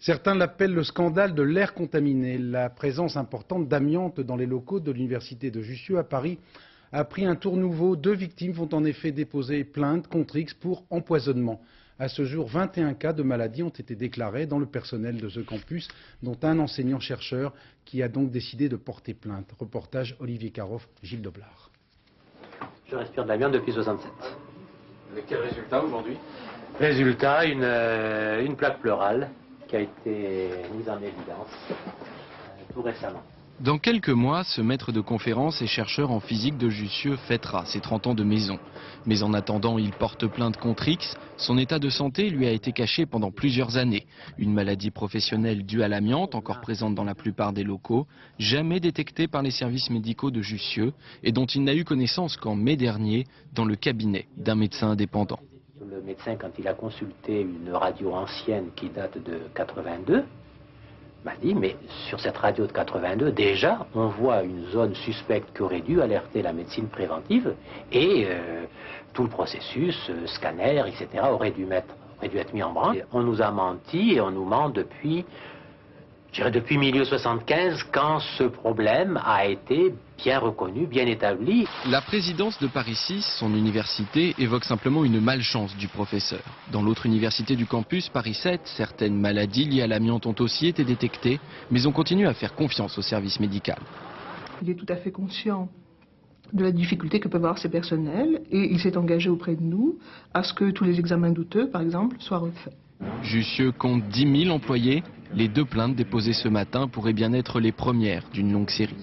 Certains l'appellent le scandale de l'air contaminé. La présence importante d'amiante dans les locaux de l'université de Jussieu à Paris a pris un tour nouveau. 2 victimes vont en effet déposer plainte contre X pour empoisonnement. À ce jour, 21 cas de maladie ont été déclarés dans le personnel de ce campus, dont un enseignant-chercheur qui a donc décidé de porter plainte. Reportage Olivier Caroff, Gilles Doblard. Je respire de l'amiante depuis 67. Avec quel résultat aujourd'hui? Résultat, une plaque pleurale qui a été mise en évidence tout récemment. Dans quelques mois, ce maître de conférences et chercheur en physique de Jussieu fêtera ses 30 ans de maison. Mais en attendant, il porte plainte contre X. Son état de santé lui a été caché pendant plusieurs années. Une maladie professionnelle due à l'amiante, encore présente dans la plupart des locaux, jamais détectée par les services médicaux de Jussieu et dont il n'a eu connaissance qu'en mai dernier dans le cabinet d'un médecin indépendant. Le médecin, quand il a consulté une radio ancienne qui date de 82, m'a dit, mais sur cette radio de 82, déjà, on voit une zone suspecte qui aurait dû alerter la médecine préventive et tout le processus, scanner, etc., aurait dû être mis en branle. On nous a menti et on nous ment depuis, je dirais depuis milieu 75, quand ce problème a été bien reconnu, bien établi. La présidence de Paris 6, son université, évoque simplement une malchance du professeur. Dans l'autre université du campus, Paris 7, certaines maladies liées à l'amiante ont aussi été détectées, mais on continue à faire confiance au service médical. Il est tout à fait conscient de la difficulté que peuvent avoir ces personnels et il s'est engagé auprès de nous à ce que tous les examens douteux, par exemple, soient refaits. Jussieu compte 10 000 employés. Les 2 plaintes déposées ce matin pourraient bien être les premières d'une longue série.